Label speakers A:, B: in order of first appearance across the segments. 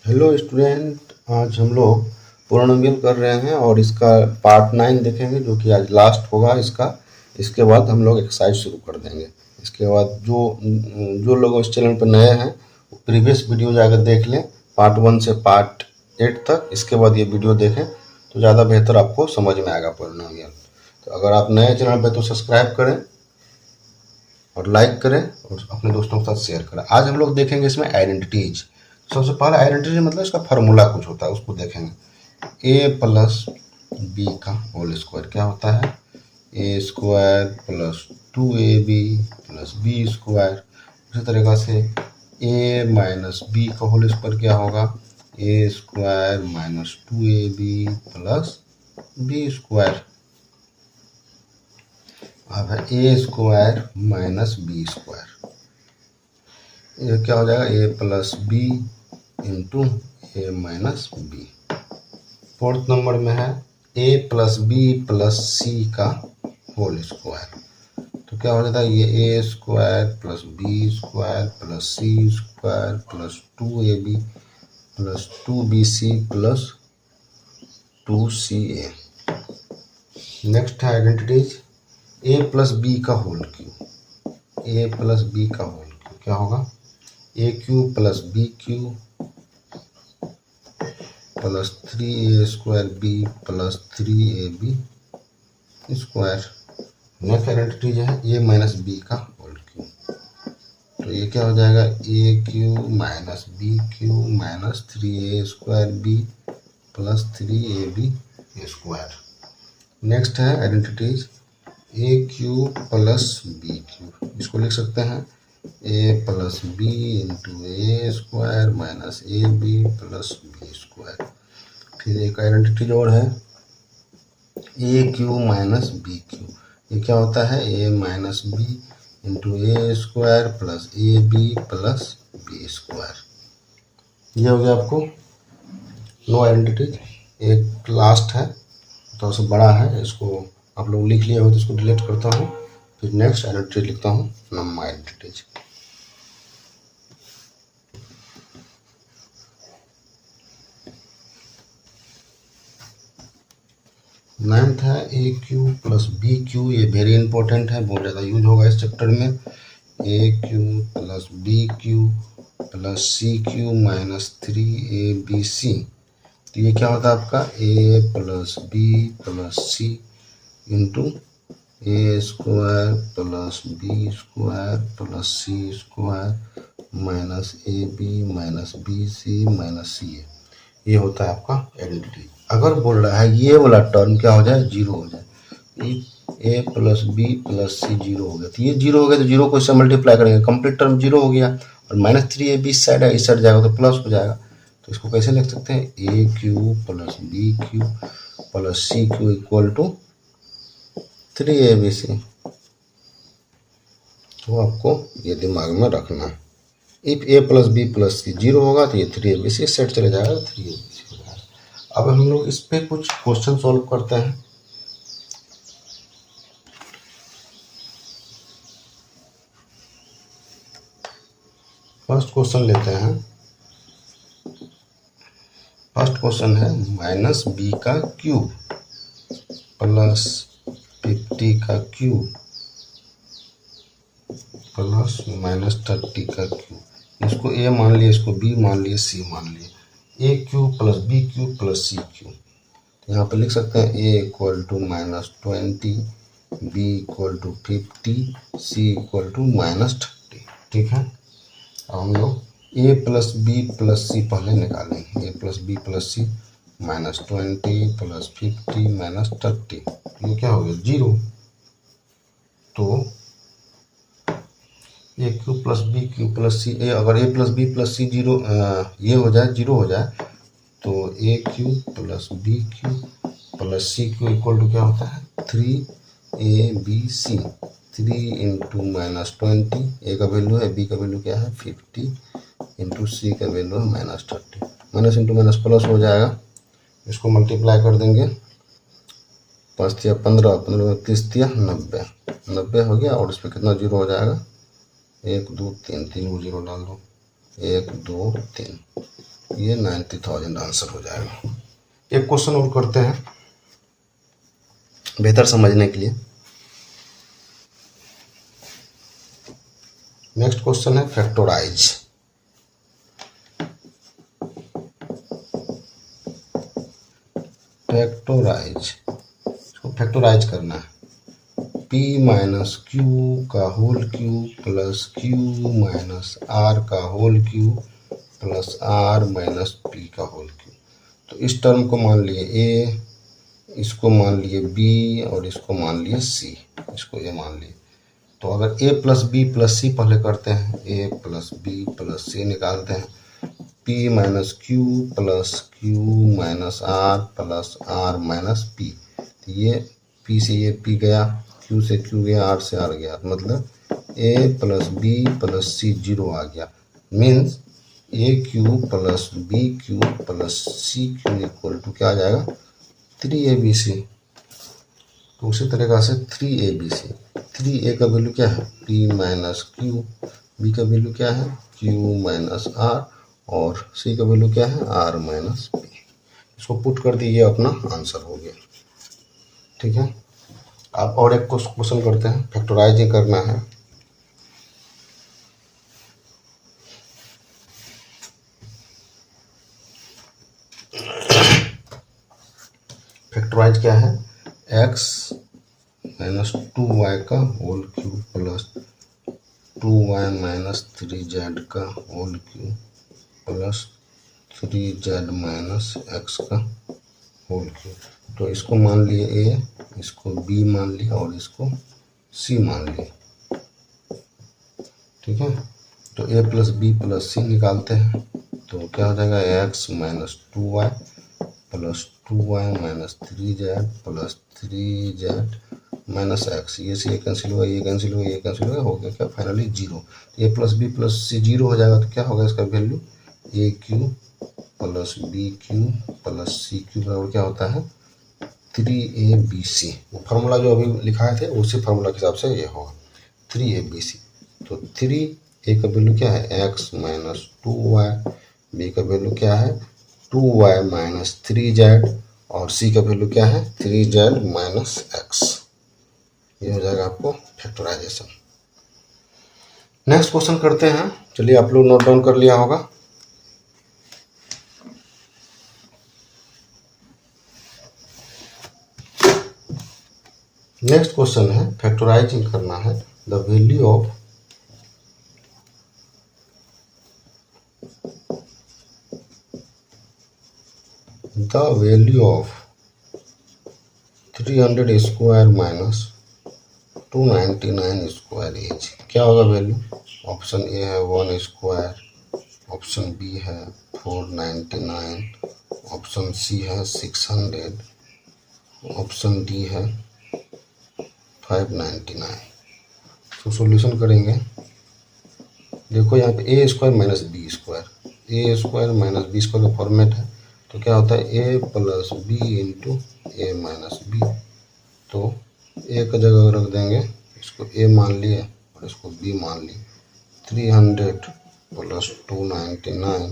A: Hello student, आज हम लोग पूर्णमिल कर रहे हैं और इसका पार्ट 9 देखेंगे जो कि आज लास्ट होगा इसका। इसके बाद हम लोग एक्सरसाइज शुरू कर देंगे। इसके बाद जो लोग इस चैनल पर नए हैं वो प्रीवियस वीडियो जाकर देख लें, पार्ट 1 से पार्ट 8 तक। इसके बाद ये वीडियो देखें तो ज़्यादा बेहतर आपको समझ में आएगा पूर्णमिल। तो अगर आप नए चैनल पर तो सब्सक्राइब करें और लाइक करें और अपने दोस्तों के साथ शेयर करें। आज हम लोग देखेंगे इसमें आइडेंटिटीज। सबसे पहले आइडेंटिटी मतलब इसका फार्मूला कुछ होता है, उसको देखेंगे। ए प्लस बी का होल स्क्वायर क्या होता है? ए square plus 2ab plus B square. उसी तरीक़ा से ए माइनस बी का होल स्क्वायर क्या होगा? A square minus 2ab plus B square. अब है ए स्क्वायर माइनस बी स्क्वायर, ये क्या हो जाएगा? A plus B into A minus B. Fourth number में है A plus B plus C का होल स्क्वायर, तो क्या हो जाता है? ये A square plus B square plus C square plus 2ab plus 2bc plus 2ca। Next है आइडेंटिटीज। ए प्लस बी का whole cube, A plus B का होल क्यू क्या होगा? A cube plus B cube plus 3a square B plus 3ab square. Next identity जो है A minus B का whole Q, तो ये क्या हो जाएगा? A cube minus B cube minus 3a square B plus 3ab square. Next है identities A cube plus B cube, इसको लिख सकते हैं A plus B into A square minus A B plus B square. फिर एक identity और है A cube minus B cube, ये क्या होता है? A minus B into A square plus A B plus B square. ये हो गया आपको नो आइडेंटिटी। एक लास्ट है, थोड़ा सा बड़ा है, इसको आप लोग लिख लिए हो तो इसको डिलीट करता हूँ। फिर नेक्स्ट आइडेंटिटी लिखता हूँ, नंबर आइडेंटिटीज। नाइन्थ है A cube plus B cube, ये वेरी इंपॉर्टेंट है, बहुत ज़्यादा यूज होगा इस चैप्टर में। A cube plus B cube plus C cube minus 3abc, तो ये क्या होता है आपका? A plus B plus C into A square plus B square plus C square minus A B minus B C minus C A. ये होता है आपका आइडेंटिटी। अगर बोल रहा है ये वाला टर्म क्या हो जाए? जीरो हो जाए। ए plus B plus C zero हो गया, तो ये जीरो हो गया, तो जीरो को इससे मल्टीप्लाई करेंगे, कंप्लीट टर्म जीरो हो गया। और माइनस 3ab इस साइड है, इस साइड जाएगा तो प्लस हो जाएगा। तो इसको कैसे लिख सकते हैं? A cube plus B cube plus C cube equal to 3abc। तो आपको ये दिमाग में रखना है। If A plus B plus C zero होगा तो ये 3abc सेट चले जाएगा, 3abc हो जाएगा। अब हम लोग इस पे कुछ क्वेश्चन सॉल्व करते हैं। फर्स्ट क्वेश्चन लेते हैं। फर्स्ट क्वेश्चन है माइनस बी का क्यूब प्लस 50 का क्यूब प्लस माइनस 30 का क्यूब। इसको ए मान लिए, इसको बी मान लिए, सी मान लिए। A cube plus B cube plus C cube, तो यहाँ पर लिख सकते हैं A equal to minus 20, B equal to 50, C equal to minus 30। ठीक है, अब हम लोग ए प्लस बी प्लस सी पहले निकालेंगे। A plus B plus C minus 20 plus 50 minus 30, ये क्या हो गया? जीरो। तो A cube plus B cube plus C, अगर ए plus B plus C zero ये हो जाए, जीरो हो जाए, तो A cube plus B cube plus C cube equal to क्या होता है? 3abc। 3 इंटू माइनस 20, ए का वैल्यू है, बी का वैल्यू क्या है? 50 इंटू सी का वैल्यू है minus 30। Minus into minus plus हो जाएगा, इसको मल्टीप्लाई कर देंगे। 5 तिया 15, 15 में 30 तिया 90, 90 हो गया। और इस पर कितना जीरो हो जाएगा? 1 2 3, 3 को जीरो डाल दो, 1 2 3। ये 90,000 आंसर हो जाएगा। एक क्वेश्चन और करते हैं बेहतर समझने के लिए। नेक्स्ट क्वेश्चन है फैक्टराइज। इसको फैक्टराइज करना है। p माइनस क्यू का whole Q plus Q minus R का whole Q plus are minus P का होल क्यू। तो इस टर्म को मान लिए a, इसको मान लिए b और इसको मान लिए c, इसको a मान लिए। तो अगर a प्लस बी प्लस सी पहले करते हैं, a plus B plus c निकालते हैं, p minus q plus Q minus r plus are minus p. तो ये p से ये p गया, q से q गया, r से r गया, मतलब a प्लस बी प्लस सी 0 आ गया। Means a cube plus B cube plus C cube equal to क्या आ जाएगा, 3abc। तो उसी तरीका से 3abc, 3a का वैल्यू क्या है p माइनस क्यू, b का वैल्यू क्या है q माइनस r और c का वैल्यू क्या है r माइनस p। इसको पुट कर दिए, अपना आंसर हो गया। ठीक है, अब और एक क्वेश्चन करते हैं, फैक्टराइजिंग करना है। फैक्टराइज क्या है, x माइनस 2y का whole cube plus 2y minus 3z का whole cube plus 3z minus x का होल क्यूब। तो इसको मान लिए a, इसको b मान लिया और इसको c मान लिया। ठीक है, तो a plus B plus c निकालते हैं, तो क्या हो जाएगा x minus 2y plus 2y minus 3z plus 3z minus x। ये से ये कैंसिल हुआ, ये कैंसिल हुआ, ये कैंसिल हुआ, हो गया क्या finally 0। a plus B plus सी 0 हो जाएगा, तो क्या होगा इसका value A cube plus B cube plus C cube बराबर क्या होता है 3abc। वो फार्मूला जो अभी लिखाए थे उसी फार्मूला के हिसाब से ये होगा 3abc। तो 3a का वैल्यू क्या है x माइनस 2y, b का वैल्यू क्या है 2y माइनस 3z और c का वैल्यू क्या है 3z माइनस x। ये हो जाएगा आपको फैक्टराइजेशन। नेक्स्ट क्वेश्चन करते हैं, चलिए आप लोग नोट डाउन कर लिया होगा। नेक्स्ट क्वेश्चन है फैक्टराइजिंग करना है, the value of the value of 300 square minus 299 square is. क्या होगा वैल्यू, ऑप्शन ए है 1 स्क्वायर, ऑप्शन बी है 499, ऑप्शन सी है 600, ऑप्शन डी है 599। तो सॉल्यूशन करेंगे, देखो यहाँ पे ए स्क्वायर माइनस बी स्क्वायर, ए स्क्वायर माइनस बी स्क्वायर का फॉर्मेट है, तो क्या होता है A plus B into A minus B. तो ए का जगह रख देंगे, इसको ए मान लिए और इसको बी मान लिए। 300 प्लस 299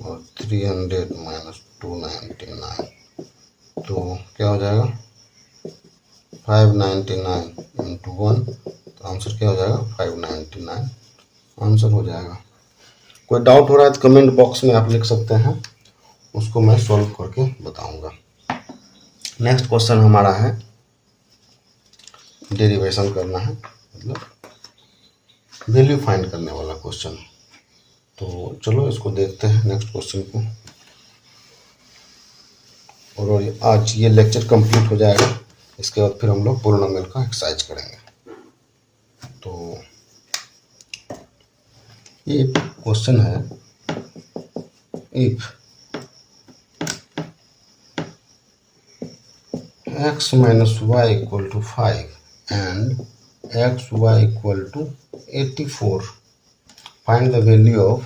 A: और 300 माइनस 299, तो क्या हो जाएगा 599 इंटू 1, तो आंसर क्या हो जाएगा 599 आंसर हो जाएगा। कोई डाउट हो रहा है तो कमेंट बॉक्स में आप लिख सकते हैं, उसको मैं सॉल्व करके बताऊंगा। नेक्स्ट क्वेश्चन हमारा है डेरिवेशन करना है, मतलब वैल्यू फाइंड करने वाला क्वेश्चन। तो चलो इसको देखते हैं नेक्स्ट क्वेश्चन को, और आज ये लेक्चर कंप्लीट हो जाएगा। इसके बाद फिर हम लोग पोलिनोमियल का एक्सरसाइज करेंगे। तो ये क्वेश्चन है, if x minus y equal to 5 and x y equal to 84, find the value of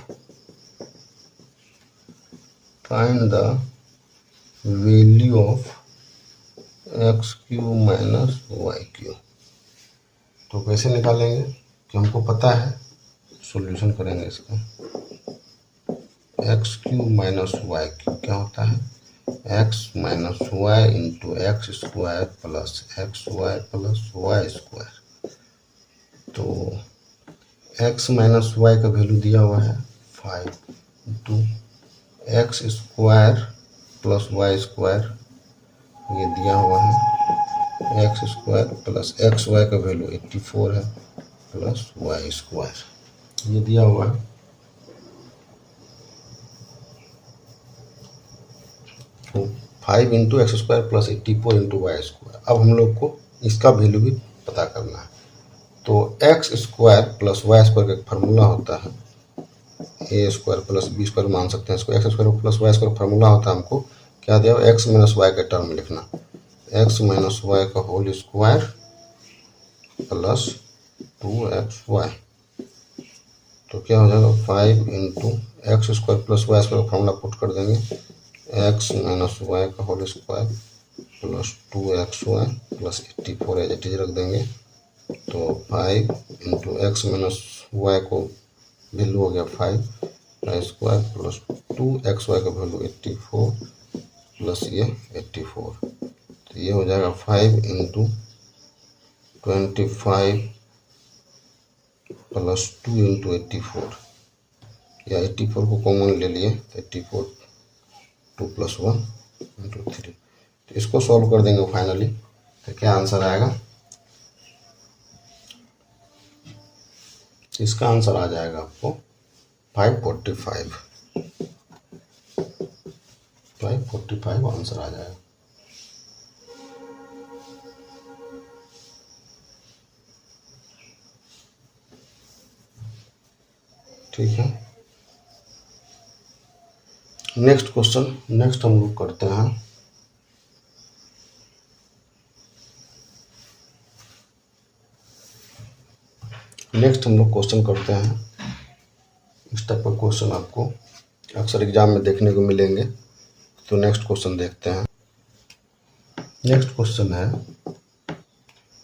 A: x cube minus y cube. तो कैसे निकालेंगे कि हमको पता है, सॉल्यूशन करेंगे इसका। X cube minus y cube क्या होता है, x minus y into x square plus x y plus y square. तो एक्स माइनस वाई का वैल्यू दिया हुआ है 5 into x square plus y square, ये दिया हुआ है x square plus x y का वैल्यू 84 है प्लस वाई स्क्वायर, ये दिया हुआ है। तो 5 into x square plus 84 into y square. अब हम लोग को इसका वैल्यू भी पता करना है। तो x square plus y square का एक फार्मूला होता है, ए स्क्वायर प्लस बी स्क्वायर मान सकते हैं इसको। X square plus y square formula होता है, हमको क्या दिया, एक्स माइनस वाई के टर्म में लिखना, एक्स माइनस वाई का होल स्क्वायर प्लस 2xy। तो क्या हो जाएगा 5 into x square plus y square का फार्मूला पुट कर देंगे, एक्स माइनस वाई का whole square plus 2xy plus 84 as it is रख देंगे। तो 5 इंटू एक्स माइनस वाई को वैल्यू हो गया 5 वाई स्क्वायर प्लस 2xy का वैल्यू 84 प्लस ये 84। तो ये हो जाएगा 5 इंटू 25 प्लस 2 इंटू 84, या 84 को कॉमन ले लिए तो 84 2 प्लस 1 इंटू 3। तो इसको सॉल्व कर देंगे फाइनली, तो क्या आंसर आएगा, इसका आंसर आ जाएगा आपको 545 आंसर आ जाएगा। ठीक है, नेक्स्ट क्वेश्चन, नेक्स्ट हम लोग करते हैं क्वेश्चन करते हैं। इस टाइप का क्वेश्चन आपको अक्सर एग्जाम में देखने को मिलेंगे। तो नेक्स्ट क्वेश्चन देखते हैं। नेक्स्ट क्वेश्चन है,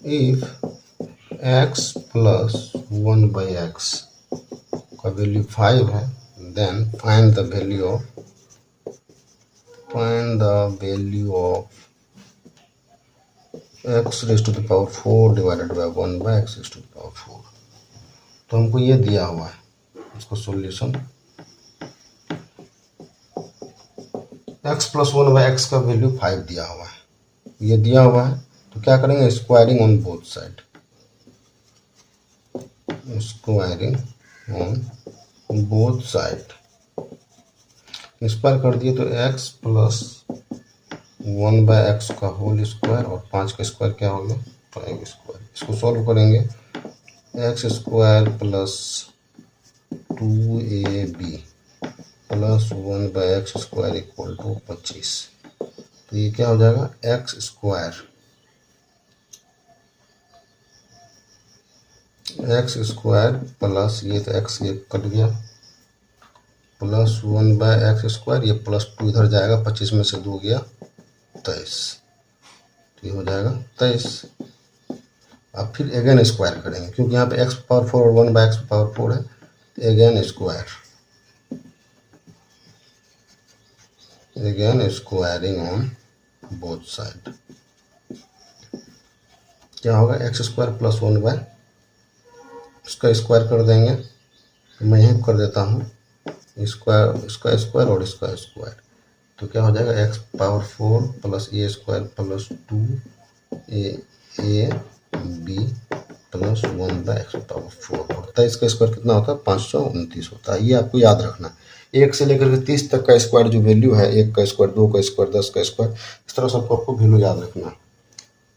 A: इफ x प्लस 1/x का वैल्यू 5 है, then find the value of x raise to the power 4 divided by 1/x raise to the power 4। तो हमको ये दिया हुआ है, इसको सॉल्यूशन, x प्लस 1/x का वैल्यू 5 दिया हुआ है, ये दिया हुआ है। तो क्या करेंगे, squaring on both side, squaring on both side, square कर दिए तो x प्लस 1/x का होल स्क्वायर और 5 का स्क्वायर क्या हो गया 5 स्क्वायर। इसको सॉल्व करेंगे, x square plus 2ab plus 1/x square equal to 25। तो ये क्या हो जाएगा, एक्स स्क्वायर प्लस ये तो x ये कट गया प्लस 1/x स्क्वायर, ये प्लस 2 इधर जाएगा, 25 में से 2 गया 23, तो ये हो जाएगा 23। अब फिर अगेन स्क्वायर करेंगे, क्योंकि यहाँ पे x पावर 4 और 1/x पावर 4 है, तो again squaring on both side. क्या होगा, एक्स स्क्वायर प्लस 1/, इसका स्क्वायर कर देंगे, मैं यहीं कर देता हूँ, स्क्वायर इसका स्क्वायर और इसका स्क्वायर। तो क्या हो जाएगा, X power 4 plus A square plus 2ab plus 1/x power 4 होता है। इसका स्क्वायर कितना होता है, 529 होता है। ये आपको याद रखना, 1 से लेकर के 30 तक का स्क्वायर जो वैल्यू है, 1 का स्क्वायर, 2 का स्क्वायर, 10 का स्क्वायर, इस तरह सबको आपको वैल्यू याद रखना।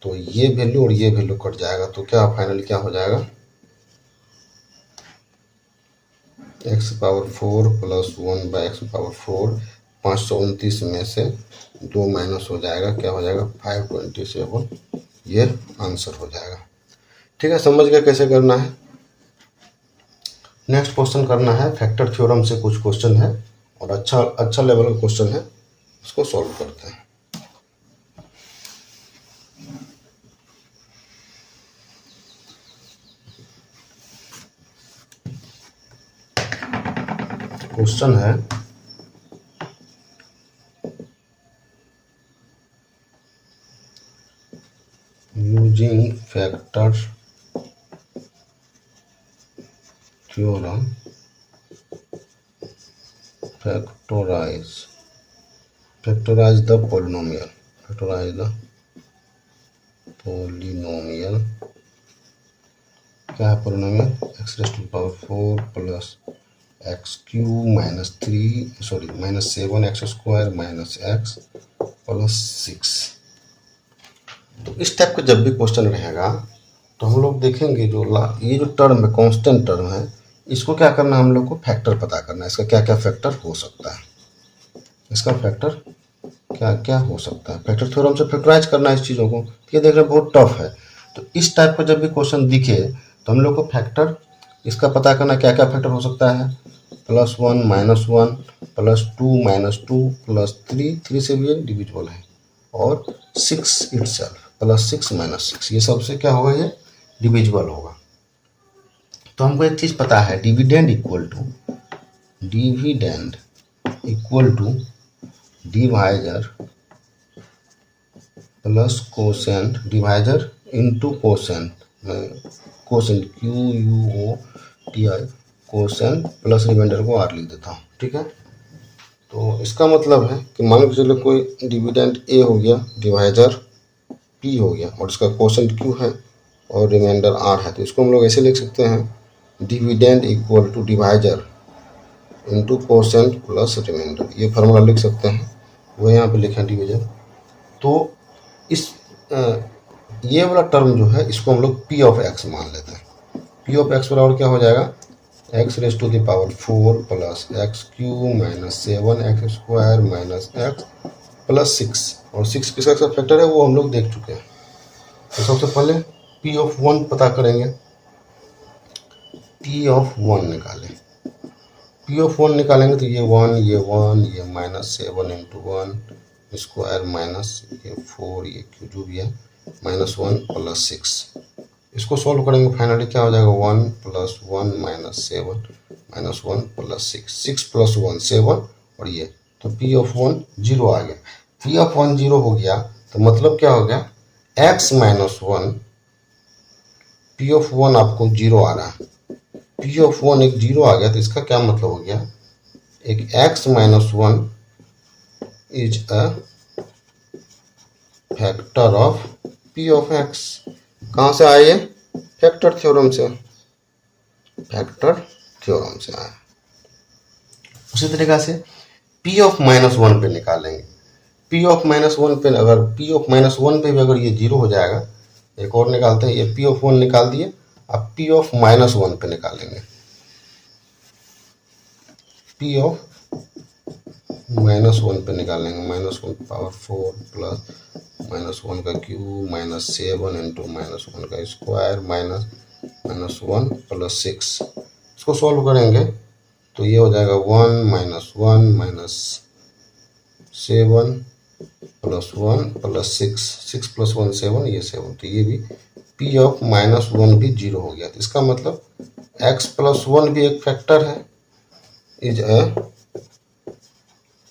A: तो ये वैल्यू और ये वैल्यू कट जाएगा, तो क्या फाइनली क्या हो जाएगा, x power 4 plus 1/x power 4, 529 में से 2 माइनस हो जाएगा, क्या हो जाएगा 527, ये आंसर हो जाएगा। ठीक है, समझ गए कैसे करना है। नेक्स्ट क्वेश्चन करना है, फैक्टर थ्योरम से कुछ क्वेश्चन है और अच्छा लेवल का क्वेश्चन है, इसको सॉल्व करते हैं। क्वेश्चन है using factor theorem factorize the polynomial, क्या है polynomial, x raise to the power 4 plus x cube minus 7 x square minus x plus 6। तो इस टाइप का जब भी क्वेश्चन रहेगा तो हम लोग देखेंगे जो ये जो टर्म है कांस्टेंट टर्म है, इसको क्या करना है, हम लोग को फैक्टर पता करना है, इसका क्या क्या फैक्टर हो सकता है, इसका फैक्टर क्या क्या हो सकता है, फैक्टर थ्योरम से फैक्टराइज करना है इस चीज़ों को। ये देख रहे बहुत टफ है। तो इस टाइप का जब भी क्वेश्चन दिखे तो हम लोग को फैक्टर इसका पता करना क्या क्या फैक्टर हो सकता है, +1 -1 +2 -2 +3 से भी डिविजिबल है, और 6 इटसेल्फ +6 -6 ये सबसे क्या होगा, ये डिविजिबल होगा। तो हमको एक चीज़ पता है, dividend equal to divisor plus quotient, divisor into quotient, quotient QUOTI quotient plus remainder को R लिख देता हूँ, ठीक है। तो इसका मतलब है कि मान लो चलो कोई डिविडेंड A हो गया, डिवाइजर P हो गया, और इसका कोसेंट Q है और रिमाइंडर R है। तो इसको हम लोग ऐसे लिख सकते हैं, dividend equal to divisor into quotient plus remainder, ये फार्मूला लिख सकते हैं, वो यहाँ पे लिखा डिविजन। तो इस ये वाला टर्म जो है इसको हम लोग P ऑफ x मान लेते हैं। P ऑफ x बराबर क्या हो जाएगा, x raise to the power 4 plus x cube minus 7 x square minus x plus 6, और 6 किसका फैक्टर है वो हम लोग देख चुके हैं। तो सबसे पहले P ऑफ 1 पता करेंगे, P ऑफ 1 निकालें। P ऑफ 1 निकालेंगे तो ये 1 ये -7 इंटू 1 स्क्वायर माइनस ये 4 ये क्यू जो भी है -1 प्लस 6, इसको सॉल्व करेंगे फाइनली क्या हो जाएगा, 1 + 1 -7 -1 प्लस 6 + 1 7, और ये तो P ऑफ 1 0 आ गया। P ऑफ 1 0 हो गया तो मतलब क्या हो गया, x - 1, P ऑफ 1 आपको 0 आ रहा है, P ऑफ 1 एक 0 आ गया, तो इसका क्या मतलब हो गया, एक x - 1 is a factor of P of x। कहाँ से आया ये, फैक्टर थ्योरम से, आया। उसी तरीका से P ऑफ -1 पे निकालेंगे। P ऑफ -1 पे अगर P ऑफ -1 पे भी अगर ये 0 हो जाएगा, एक और निकालते हैं, ये P ऑफ 1 निकाल दिए, अब P ऑफ -1 पे निकालेंगे। P ऑफ -1 पे निकालेंगे, -1 पावर 4 प्लस -1 का क्यूब -7 इंटू -1 का स्क्वायर -1 प्लस 6, इसको सॉल्व करेंगे तो ये हो जाएगा 1 -1 -7 प्लस 1 प्लस 6 + 1 7, ये 7, तो ये भी P ऑफ -1 भी 0 हो गया। तो इसका मतलब x + 1 भी एक फैक्टर है, इज ए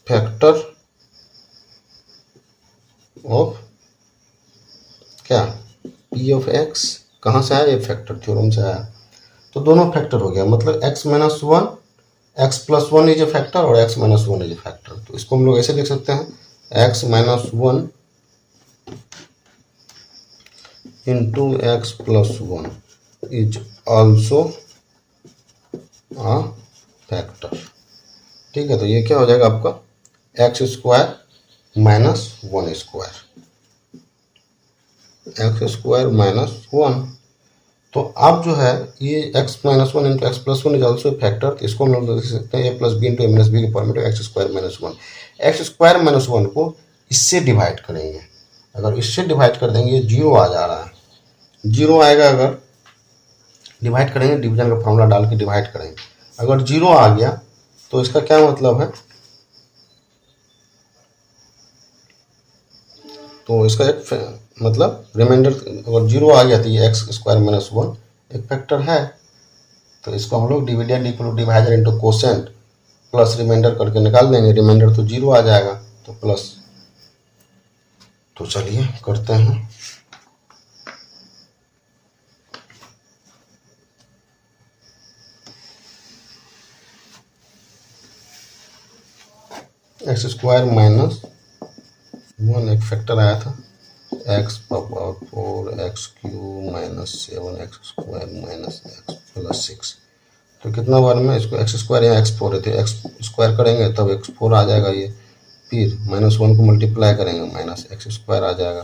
A: फैक्टर ऑफ क्या, P ऑफ x। कहाँ से आया, ये फैक्टर थ्योरम से आया। तो दोनों फैक्टर हो गया, मतलब x - 1 x + 1 is a factor और x - 1 इज ए फैक्टर। तो इसको हम लोग ऐसे लिख सकते हैं, x - 1 into x + 1 is also a factor, ठीक है। तो ये क्या हो जाएगा आपका, x² - 1² x² - 1। तो अब जो है ये x - 1 into x + 1 is also factor, तो इसको हम लोग लिख सकते हैं a + b into a - b के फॉर्म में, x² - 1। x² - 1 को इससे डिवाइड करेंगे, अगर इससे डिवाइड कर देंगे, 0 आ जा रहा है, 0 आएगा, अगर डिवाइड करेंगे, डिवीजन का फॉर्मूला डाल के डिवाइड करेंगे, अगर 0 आ गया तो इसका क्या मतलब है, तो इसका एक मतलब रिमाइंडर अगर 0 आ गया तो ये x² - 1 एक फैक्टर है। तो इसको हम लोग dividend equal to divisor into quotient plus remainder करके निकाल देंगे, रिमाइंडर तो 0 आ जाएगा, तो प्लस। तो चलिए करते हैं, एक्स स्क्वायर माइनस 1 एक फैक्टर आया था, x power 4 x cube minus 7 x square minus x plus 6। तो कितना बार में इसको एक्स स्क्वायर या एक्स 4 रहते, एक्स स्क्वायर करेंगे तब एक्स 4 आ जाएगा ये, फिर -1 को मल्टीप्लाई करेंगे माइनस एक्स स्क्वायर आ जाएगा।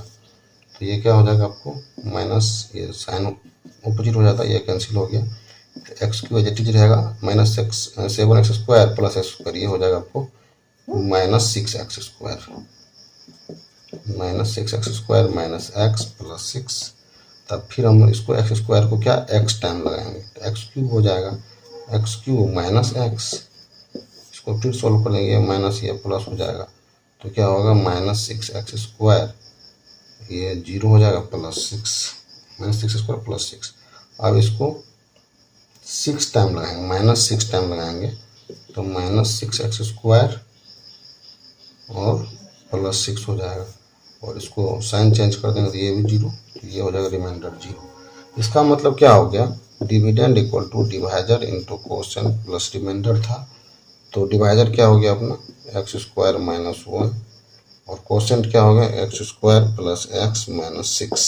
A: तो ये क्या हो जाएगा आपको माइनस, ये साइन अपोजिट हो जाता है, ये कैंसिल हो गया। तो X cube as it is रहेगा minus X 7 x square plus X square, ये हो जाएगा आपको minus 6 X square, minus 6 X square minus x plus 6। तब फिर हम इसको एक्स स्क्वायर को क्या एक्स टाइम लगाएंगे, तो एक्स क्यूब हो जाएगा, एक्स क्यूब माइनस एक्स, इसको फिर सोल्व करेंगे माइनस ये प्लस हो जाएगा, तो क्या होगा माइनस 6 एक्स स्क्वायर, ये 0 हो जाएगा प्लस 6, माइनस 6 स्क्वायर प्लस 6। अब इसको 6 टाइम लगाएंगे, माइनस 6 टाइम लगाएंगे, तो माइनस 6 एक्स स्क्वायर और प्लस 6 हो जाएगा, और इसको साइन चेंज कर देंगे तो ये भी 0, तो ये हो जाएगा रिमाइंडर 0। इसका मतलब क्या हो गया, dividend equal to divisor into quotient plus remainder था, तो डिवाइजर क्या हो गया अपना एक्स स्क्वायर माइनस 1, और क्वोशंट क्या हो गया x square plus x minus 6,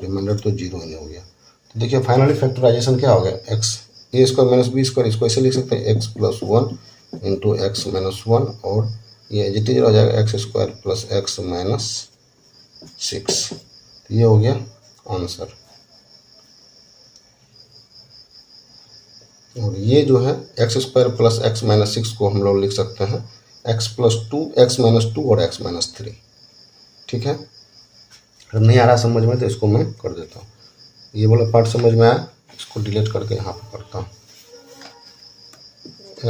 A: remainder तो 0 ही हो गया। तो देखिए फाइनली फैक्टराइजेशन क्या हो गया, एक्स ए स्क्वायर माइनस बी स्क्वायर, इसको ऐसे लिख सकते हैं x plus 1 into x minus 1, और ये जितनी हो जाएगा x square plus x minus 6। ये हो गया आंसर। और ये जो है x square plus x minus 6 को हम लोग लिख सकते हैं एक्स प्लस 2 एक्स माइनस 2 और एक्स माइनस 3। ठीक है, अगर नहीं आ रहा समझ में तो इसको मैं कर देता हूँ, ये वाला पार्ट समझ में आया, इसको डिलीट करके यहाँ पे करता हूँ,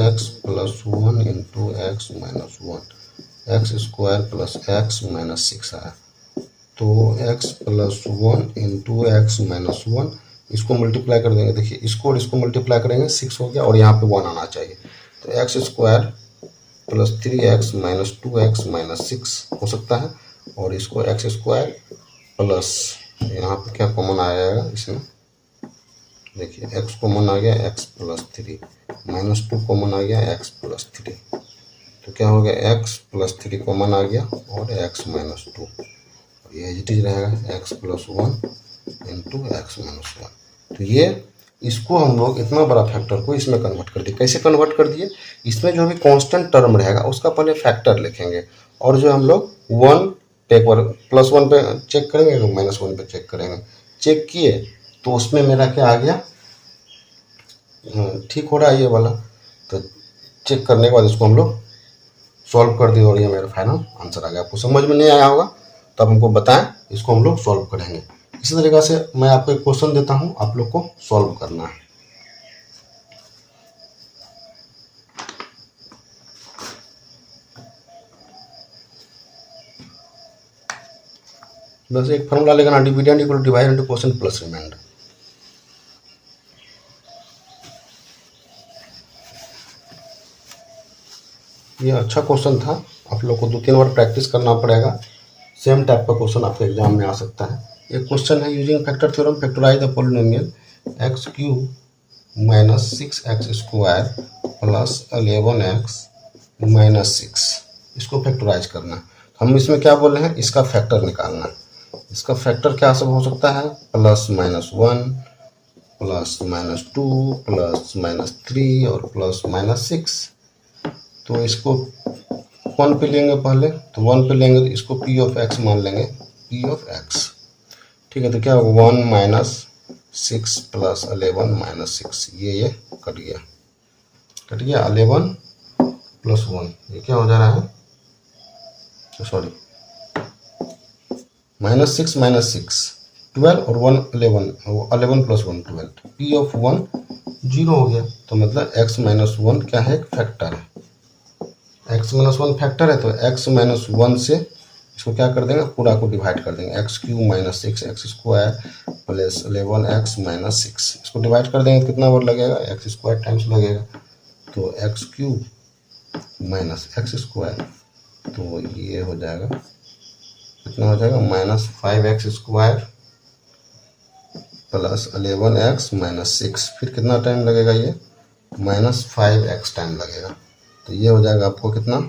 A: x plus 1 into x minus 1, x square plus x minus 6 आया, तो x plus 1 into x minus 1, इसको मल्टीप्लाई कर देंगे, देखिए इसको और इसको मल्टीप्लाई करेंगे 6 हो गया, और यहाँ पे 1 आना चाहिए, तो x square plus 3x minus 2x minus 6 हो सकता है, और इसको एक्स स्क्वायर प्लस यहाँ पे क्या कॉमन आ जाएगा इसमें, देखिए x कॉमन आ गया x प्लस 3, माइनस 2 कॉमन आ गया x प्लस 3, तो क्या हो गया x प्लस 3 कॉमन आ गया और x माइनस 2, और ये एज इट रहेगा x plus 1 into x minus 1। तो ये इसको हम लोग इतना बड़ा फैक्टर को इसमें कन्वर्ट कर दिए। कैसे कन्वर्ट कर दिए, इसमें जो भी कांस्टेंट टर्म रहेगा उसका पहले फैक्टर लिखेंगे, और जो हम लोग 1 पे एक बार प्लस 1 पे चेक करेंगे, माइनस 1 पे चेक करेंगे, चेक किए तो उसमें मेरा क्या आ गया, ठीक हो रहा है ये वाला, तो चेक करने के बाद इसको हम लोग सॉल्व कर दिए, और ये मेरा फाइनल आंसर आ गया। आपको समझ में नहीं आया होगा तो आप हमको बताएं, इसको हम लोग सॉल्व करेंगे। इसी तरीके से मैं आपको एक क्वेश्चन देता हूं, आप लोग को सॉल्व करना है। बस एक फॉर्मूला लेना, dividend equal to divide into quotient plus remainder. ये अच्छा क्वेश्चन था, आप लोग को 2-3 बार प्रैक्टिस करना पड़ेगा, सेम टाइप का क्वेश्चन आपके एग्जाम में आ सकता है। एक क्वेश्चन है using factor theorem factorise the polynomial x cube minus 6x square plus 11x minus 6, इसको फैक्टराइज करना है। हम इसमें क्या बोल रहे हैं, इसका फैक्टर निकालना है। इसका फैक्टर क्या सब हो सकता है, plus minus 1 plus minus 2 plus minus 3 और प्लस माइनस 6। तो इसको 1 पे लेंगे पहले, तो 1 पे लेंगे तो इसको p ऑफ x मान लेंगे, p ऑफ x। ठीक है, तो क्या होगा 1 माइनस 6 प्लस 11 माइनस 6, ये कट गया, 11 प्लस 1, ये क्या हो जा रहा है, सॉरी माइनस 6 माइनस 6 12 और 1 11, 11 प्लस 1 12, p ऑफ 1 0 हो गया, तो मतलब x माइनस 1 क्या है, एक फैक्टर है, x माइनस 1 फैक्टर है, तो x माइनस 1 से इसको क्या कर देंगे, पूरा को डिवाइड कर देंगे, x cube minus 6 X square plus 11x minus 6, इसको डिवाइड कर देंगे कितना वर्ड लगेगा, एक्स स्क्वायर टाइम्स लगेगा, तो x cube minus x square, तो ये हो जाएगा कितना हो जाएगा, minus 5x square plus 11x minus 6, फिर कितना टाइम लगेगा, ये माइनस 5x टाइम लगेगा, तो ये हो जाएगा आपको कितना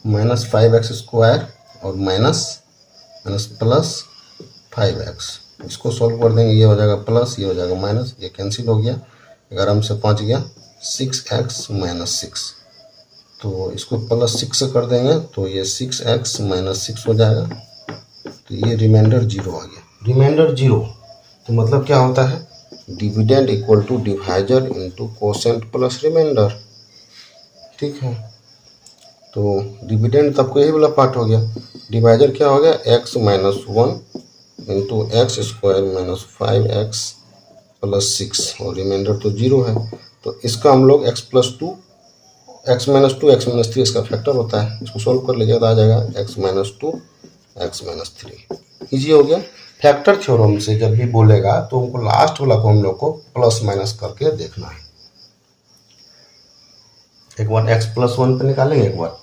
A: माइनस 5x स्क्वायर और माइनस प्लस 5x। इसको सॉल्व कर देंगे, ये हो जाएगा प्लस, ये हो जाएगा माइनस, ये कैंसिल हो गया, 11 में से 5 गया 6x माइनस 6। तो इसको प्लस 6 से कर देंगे तो ये 6x माइनस 6 हो जाएगा। तो ये रिमाइंडर 0 आ गया। रिमाइंडर 0 तो मतलब क्या होता है, dividend equal to divisor into quotient plus remainder. ठीक है, तो डिविडेंड तब को यही वाला पार्ट हो गया। डिवाइजर क्या हो गया, x minus 1 into x square minus 5x plus 6 और रिमाइंडर तो 0 है। तो इसका हम लोग x plus 2 x minus 2 x minus 3 इसका फैक्टर होता है, इसको सोल्व कर लीजिए तो आ जाएगा x minus 2 x minus 3। Easy हो गया। फैक्टर थ्योरम से जब भी बोलेगा तो हमको लास्ट वाला को हम लोग को प्लस माइनस करके देखना है। एक बार x प्लस 1 पे निकालेंगे, एक बार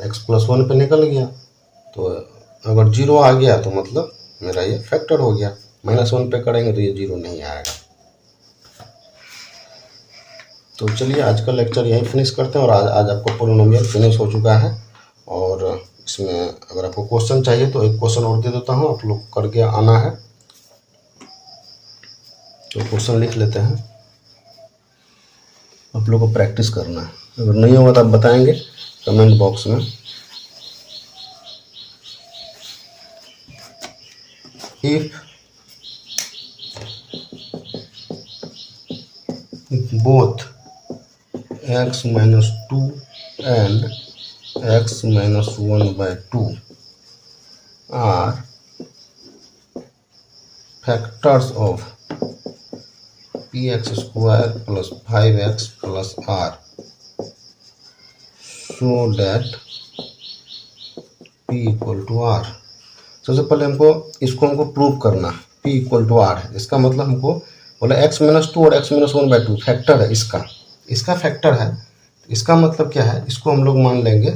A: x प्लस 1 पे निकल गया तो अगर 0 आ गया तो मतलब मेरा ये फैक्टर हो गया। माइनस 1 पे करेंगे तो ये 0 नहीं आएगा। तो चलिए आज का लेक्चर यहीं फिनिश करते हैं और आज आपको पोलिनोमियल फिनिश हो चुका है। और इसमें अगर आपको क्वेश्चन चाहिए तो एक क्वेश्चन और दे देता हूँ, आप लोग करके आना है। तो क्वेश्चन लिख लेते हैं, आप लोग को प्रैक्टिस करना है। अगर नहीं होगा तो आप बताएंगे कमेंट बॉक्स में। If both x minus 2 and x minus 1 by 2 are factors of px square plus 5x plus r, so that p equal to r। सबसे पहले इसको हमको प्रूव करना, p इक्वल टू r है। इसका मतलब हमको बोला x माइनस 2 और x माइनस 1 बाई 2 फैक्टर है, इसका फैक्टर है। इसका मतलब क्या है, इसको हम लोग मान लेंगे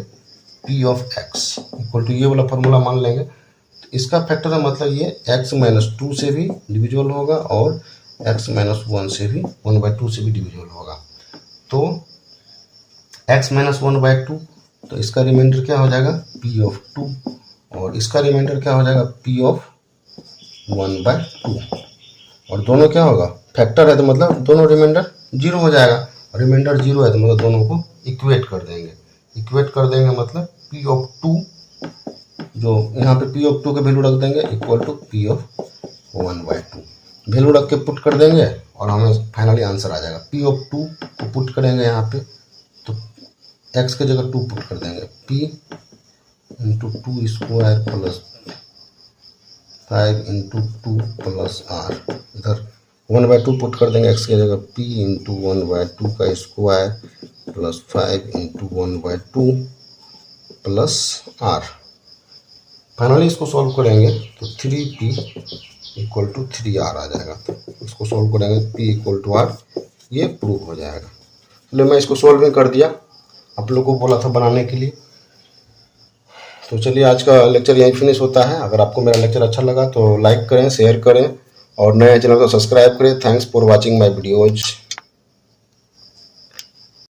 A: p of x equal to ये वाला फॉर्मूला मान लेंगे। तो इसका फैक्टर है मतलब ये x माइनस 2 से भी डिविजिबल होगा और x माइनस 1 से भी 1 बाई 2 से भी डिविजिबल होगा। तो x माइनस 1 बाई 2, तो इसका रिमाइंडर क्या हो जाएगा p ऑफ 2 और इसका रिमाइंडर क्या हो जाएगा p ऑफ 1 बाई 2। और दोनों क्या होगा, फैक्टर है तो मतलब दोनों रिमाइंडर 0 हो जाएगा। और रिमाइंडर 0 है तो मतलब दोनों को इक्वेट कर देंगे मतलब p ऑफ 2, जो यहाँ पे p ऑफ 2 के वैल्यू रख देंगे equal to p of 1 by 2। Value रख के पुट कर देंगे और हमें फाइनली आंसर आ जाएगा। p ऑफ 2 को पुट करेंगे यहाँ पे तो x के जगह 2 पुट कर देंगे, p into 2 square plus 5 into 2 plus r। इधर 1 बाई 2 पुट कर देंगे, x की जगह p इंटू 1 बाई 2 का square plus 5 into 1 by 2 plus r। Finally इसको सॉल्व करेंगे तो 3p इक्वल टू 3r आ जाएगा। तो इसको सॉल्व करेंगे p इक्वल टू r, ये प्रूव हो जाएगा। चलिए मैं इसको सॉल्व कर दिया, आप लोग को बोला था बनाने के लिए। तो चलिए आज का लेक्चर यहीं फिनिश होता है। अगर आपको मेरा लेक्चर अच्छा लगा तो लाइक करें, शेयर करें और नए चैनल को सब्सक्राइब करें। Thanks for watching my videos.